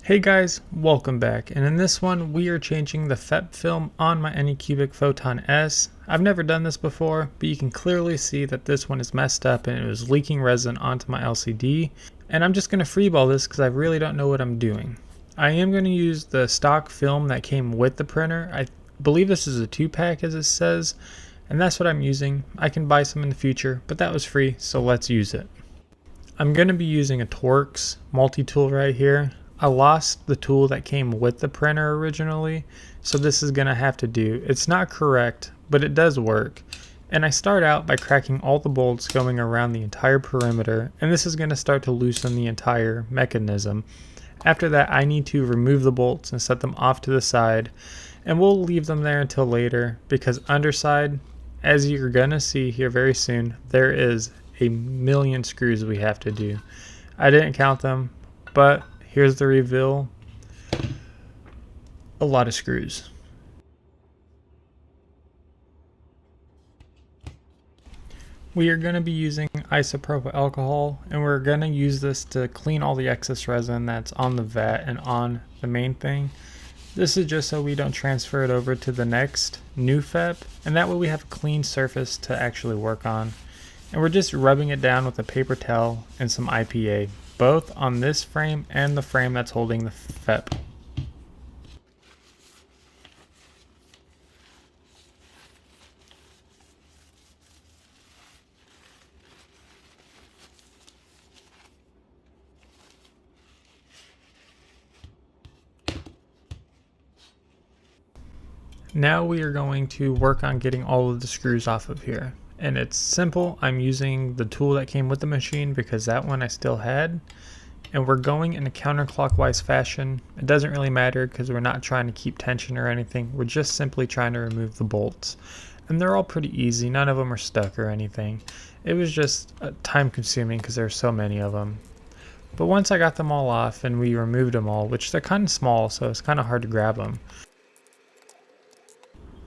Hey guys, welcome back, and in this one we are changing the FEP film on my Anycubic Photon S. I've never done this before, but you can clearly see that this one is messed up and it was leaking resin onto my LCD, and I'm just going to freeball this because I really don't know what I'm doing. I am going to use the stock film that came with the printer. I believe this is a 2-pack as it says, and that's what I'm using. I can buy some in the future, but that was free, so let's use it. I'm going to be using a Torx multi-tool right here. I lost the tool that came with the printer originally, so this is going to have to do. It's not correct, but it does work. And I start out by cracking all the bolts going around the entire perimeter, and this is going to start to loosen the entire mechanism. After that, I need to remove the bolts and set them off to the side, and we'll leave them there until later, because underside, as you're going to see here very soon, there is a million screws we have to do. I didn't count them, but here's the reveal. A lot of screws. We are going to be using isopropyl alcohol, and we're going to use this to clean all the excess resin that's on the vat and on the main thing. This is just so we don't transfer it over to the next new FEP, and that way we have a clean surface to actually work on. And we're just rubbing it down with a paper towel and some IPA, both on this frame and the frame that's holding the FEP. Now we are going to work on getting all of the screws off of here. And it's simple. I'm using the tool that came with the machine because that one I still had. And we're going in a counterclockwise fashion. It doesn't really matter because we're not trying to keep tension or anything. We're just simply trying to remove the bolts. And they're all pretty easy. None of them are stuck or anything. It was just time consuming because there's so many of them. But once I got them all off and we removed them all, which they're kind of small, so it's kind of hard to grab them.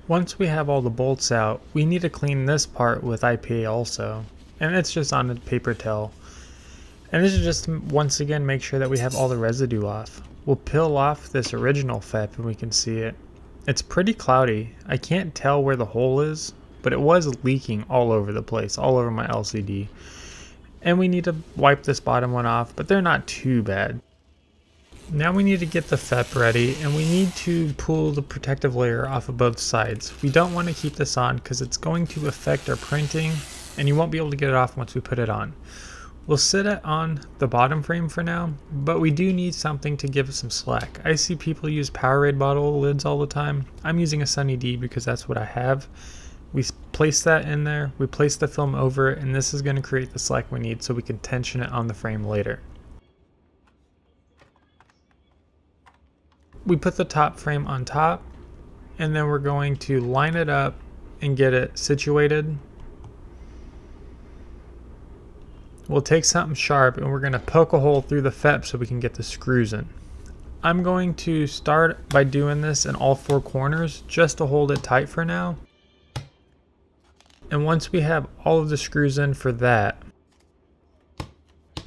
Once we have all the bolts out, we need to clean this part with IPA also, and it's just on a paper towel. And this is just once again make sure that we have all the residue off. We'll peel off this original FEP and we can see it. It's pretty cloudy. I can't tell where the hole is, but it was leaking all over the place, all over my LCD. And we need to wipe this bottom one off, but they're not too bad. Now we need to get the FEP ready, and we need to pull the protective layer off of both sides. We don't want to keep this on because it's going to affect our printing, and you won't be able to get it off once we put it on. We'll sit it on the bottom frame for now, but we do need something to give it some slack. I see people use Powerade bottle lids all the time. I'm using a Sunny D because that's what I have. We place that in there, we place the film over it, and this is going to create the slack we need so we can tension it on the frame later. We put the top frame on top, and then we're going to line it up and get it situated. We'll take something sharp and we're going to poke a hole through the FEP so we can get the screws in. I'm going to start by doing this in all 4 corners just to hold it tight for now. And once we have all of the screws in for that,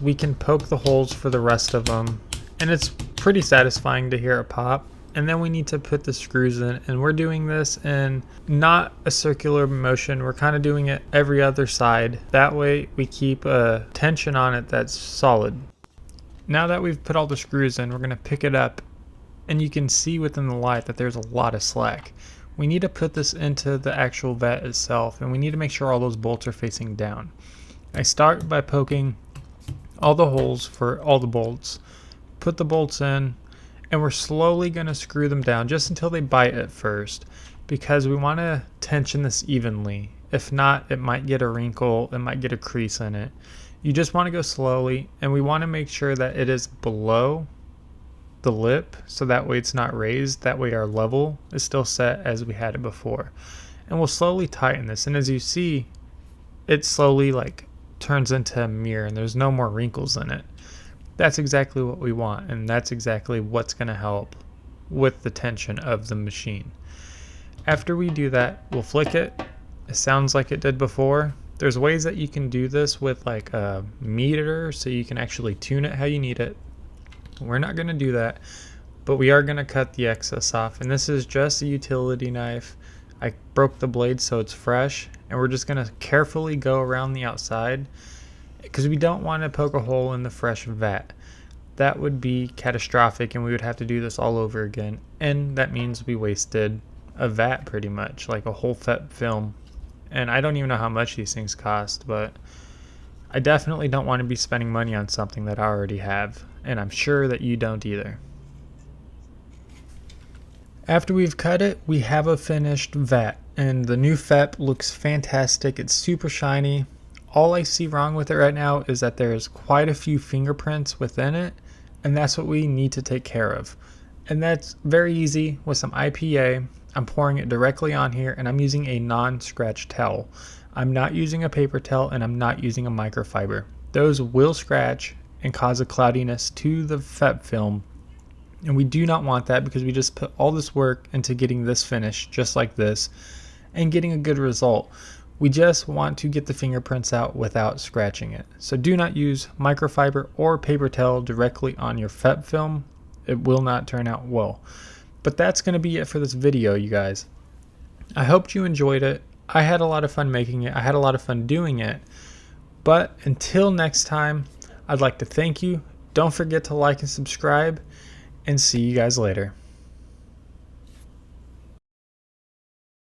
we can poke the holes for the rest of them. And it's pretty satisfying to hear it pop. And then we need to put the screws in, and we're doing this in not a circular motion. We're kind of doing it every other side. That way we keep a tension on it that's solid. Now that we've put all the screws in, we're going to pick it up, and you can see within the light that there's a lot of slack. We need to put this into the actual vat itself, and we need to make sure all those bolts are facing down. I start by poking all the holes for all the bolts. Put the bolts in, and we're slowly going to screw them down just until they bite at first, because we want to tension this evenly. If not, it might get a wrinkle, it might get a crease in it. You just want to go slowly, and we want to make sure that it is below the lip so that way it's not raised. That way our level is still set as we had it before. And we'll slowly tighten this, and as you see, it slowly turns into a mirror and there's no more wrinkles in it. That's exactly what we want, and that's exactly what's going to help with the tension of the machine. After we do that, we'll flick it. It sounds like it did before. There's ways that you can do this with a meter so you can actually tune it how you need it. We're not going to do that, but we are going to cut the excess off. And this is just a utility knife. I broke the blade so it's fresh, and we're just going to carefully go around the outside because we don't want to poke a hole in the fresh vat. That would be catastrophic, and we would have to do this all over again, and that means we wasted a vat pretty much, like a whole FEP film. And I don't even know how much these things cost, but I definitely don't want to be spending money on something that I already have, and I'm sure that you don't either. After we've cut it, we have a finished vat, and the new FEP looks fantastic. It's super shiny. All I see wrong with it right now is that there's quite a few fingerprints within it, and that's what we need to take care of. And that's very easy with some IPA. I'm pouring it directly on here, and I'm using a non-scratch towel. I'm not using a paper towel, and I'm not using a microfiber. Those will scratch and cause a cloudiness to the FEP film, and we do not want that because we just put all this work into getting this finish just like this and getting a good result. We just want to get the fingerprints out without scratching it. So do not use microfiber or paper towel directly on your FEP film. It will not turn out well. But that's going to be it for this video, you guys. I hope you enjoyed it. I had a lot of fun making it. I had a lot of fun doing it. But until next time, I'd like to thank you. Don't forget to like and subscribe, and see you guys later.